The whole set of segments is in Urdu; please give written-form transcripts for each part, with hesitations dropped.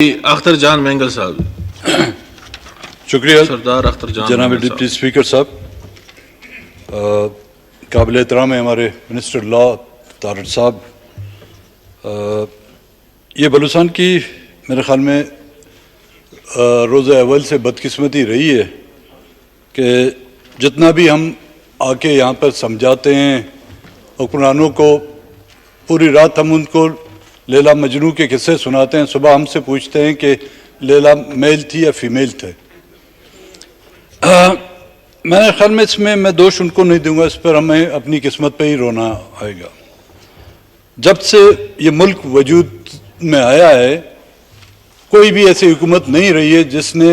اختر جان مینگل صاحب. شکریہ سردار اختر جان جناب مینگل ڈپٹی اسپیکر صاحب. قابل احترام ہے ہمارے منسٹر لا طارٹ صاحب. یہ بلوچستان کی میرے خیال میں روز اول سے بدقسمتی رہی ہے کہ جتنا بھی ہم آ کے یہاں پر سمجھاتے ہیں حکمرانوں کو، پوری رات ہم ان کو لیلا مجنو کے قصے سناتے ہیں، صبح ہم سے پوچھتے ہیں کہ لیلا میل تھی یا فیمیل تھے. میرے خیال میں اس میں دوش ان کو نہیں دوں گا، اس پر ہمیں اپنی قسمت پہ ہی رونا آئے گا. جب سے یہ ملک وجود میں آیا ہے کوئی بھی ایسی حکومت نہیں رہی ہے جس نے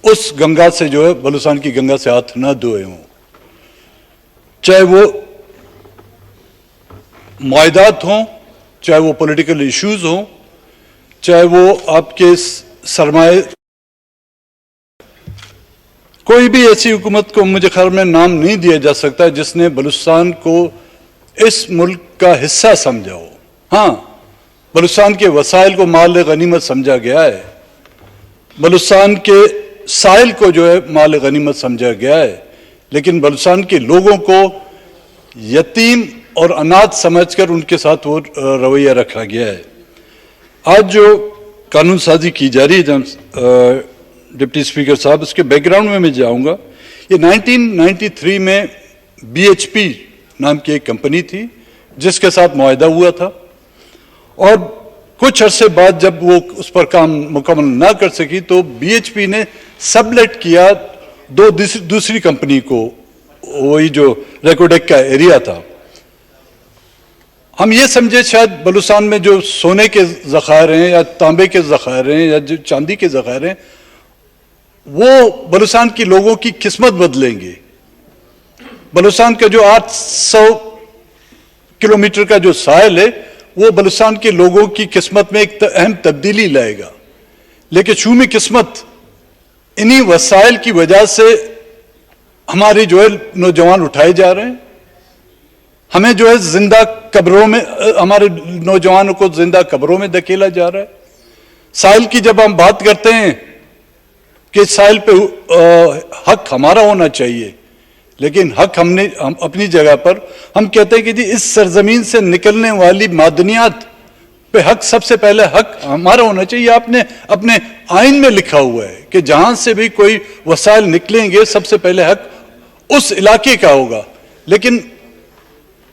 اس گنگا سے جو ہے بلوچستان کی گنگا سے ہاتھ نہ دھوئے ہوں، چاہے وہ معاہدات ہوں، چاہے وہ پولیٹیکل ایشوز ہوں، چاہے وہ آپ کے سرمایہ. کوئی بھی ایسی حکومت کو مجھے خیال میں نام نہیں دیا جا سکتا جس نے بلوچستان کو اس ملک کا حصہ سمجھا ہو. ہاں، بلوچستان کے وسائل کو مال غنیمت سمجھا گیا ہے، بلوچستان کے ساحل کو جو ہے مال غنیمت سمجھا گیا ہے، لیکن بلوچستان کے لوگوں کو یتیم اور اناتھ سمجھ کر ان کے ساتھ وہ رویہ رکھا گیا ہے. آج جو قانون سازی کی جا رہی ہے ڈپٹی اسپیکر صاحب، اس کے بیک گراؤنڈ میں جاؤں گا. یہ 1993 میں BHP نام کی ایک کمپنی تھی جس کے ساتھ معاہدہ ہوا تھا، اور کچھ عرصے بعد جب وہ اس پر کام مکمل نہ کر سکی تو BHP نے سب لیٹ کیا دوسری کمپنی کو، وہی جو ریکوڈیک کا ایریا تھا. ہم یہ سمجھے شاید بلوچستان میں جو سونے کے ذخائر ہیں یا تانبے کے ذخائر ہیں یا جو چاندی کے ذخائر ہیں وہ بلوچستان کے لوگوں کی قسمت بدلیں گے. بلوچستان کا جو 800 کلومیٹر کا جو ساحل ہے وہ بلوچستان کے لوگوں کی قسمت میں ایک اہم تبدیلی لائے گا. لیکن شومی قسمت انہی وسائل کی وجہ سے ہماری جو ہے نوجوان اٹھائے جا رہے ہیں، ہمیں جو ہے زندہ قبروں میں، ہمارے نوجوانوں کو زندہ قبروں میں دھکیلا جا رہا ہے. ساحل کی جب ہم بات کرتے ہیں کہ ساحل پہ حق ہمارا ہونا چاہیے، لیکن حق ہم اپنی جگہ پر ہم کہتے ہیں کہ جی اس سرزمین سے نکلنے والی معدنیات پہ حق، سب سے پہلے حق ہمارا ہونا چاہیے. آپ نے اپنے آئین میں لکھا ہوا ہے کہ جہاں سے بھی کوئی وسائل نکلیں گے سب سے پہلے حق اس علاقے کا ہوگا. لیکن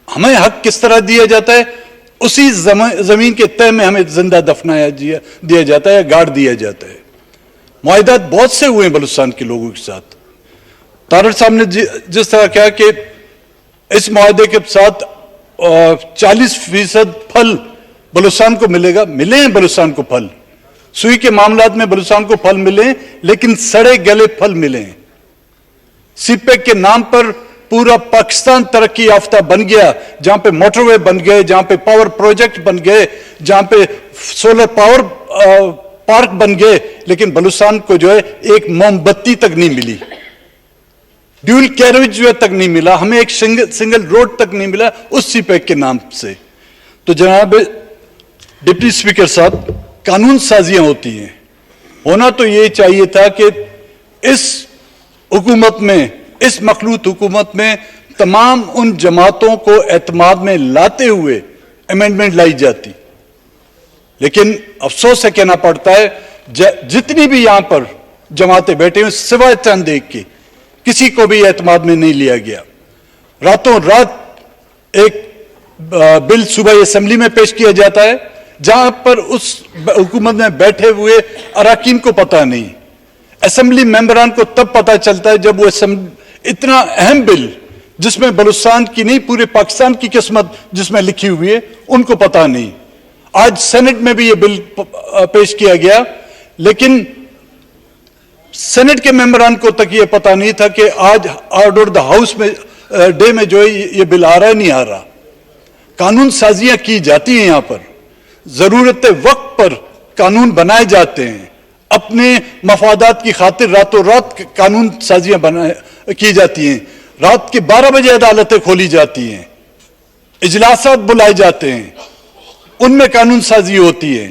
ہمیں حق کس طرح دیا جاتا ہے؟ اسی زمین کے تہ میں ہمیں زندہ دفنایا دیا جاتا ہے یا گاڑ دیا جاتا ہے. معاہدات بہت سے ہوئے ہیں بلوچستان کے لوگوں کے ساتھ. طارٹ صاحب نے جس طرح کہا کہ اس معاہدے کے ساتھ 40% پھل بلوچستان کو ملے گا. ملے ہیں بلوچستان کو پھل، سوئی کے معاملات میں بلوچستان کو پھل ملے ہیں، لیکن سڑے گلے پھل ملے ہیں. سی پیک کے نام پر پورا پاکستان ترقی یافتہ بن گیا، جہاں پہ موٹر وے بن گئے، جہاں پہ پاور پروجیکٹ بن گئے، جہاں پہ سولر پاور پارک بن گئے، لیکن بلوچستان کو جو ہے ایک موم بتی تک نہیں ملی، ڈیول کیریج جو ہے تک نہیں ملا، ہمیں ایک سنگل روڈ تک نہیں ملا اس سی پیک کے نام سے. تو جناب ڈپٹی اسپیکر صاحب، قانون سازیاں ہوتی ہیں، ہونا تو یہ چاہیے تھا کہ اس حکومت میں، اس مخلوط حکومت میں تمام ان جماعتوں کو اعتماد میں لاتے ہوئے امینڈمنٹ لائی جاتی. لیکن افسوس سے کہنا پڑتا ہے جتنی بھی یہاں پر جماعتیں بیٹھے ہیں سوائے چند ایک کی، کسی کو بھی اعتماد میں نہیں لیا گیا. راتوں رات ایک بل صوبائی اسمبلی میں پیش کیا جاتا ہے جہاں پر اس حکومت میں بیٹھے ہوئے اراکین کو پتہ نہیں، اسمبلی ممبران کو تب پتہ چلتا ہے جب وہ اتنا اہم بل جس میں بلوچستان کی نہیں پورے پاکستان کی قسمت جس میں لکھی ہوئی ہے ان کو پتہ نہیں. آج سینٹ میں بھی یہ بل پیش کیا گیا، لیکن سینٹ کے ممبران کو تک یہ پتہ نہیں تھا کہ آج آرڈر دا ہاؤس میں ڈے میں جو ہے یہ بل آ رہا ہے نہیں آ رہا. قانون سازیاں کی جاتی ہیں، یہاں پر ضرورت وقت پر قانون بنائے جاتے ہیں، اپنے مفادات کی خاطر راتوں رات قانون سازیاں کی جاتی ہیں. رات کے 12 بجے عدالتیں کھولی جاتی ہیں، اجلاسات بلائے جاتے ہیں، ان میں قانون سازی ہوتی ہے.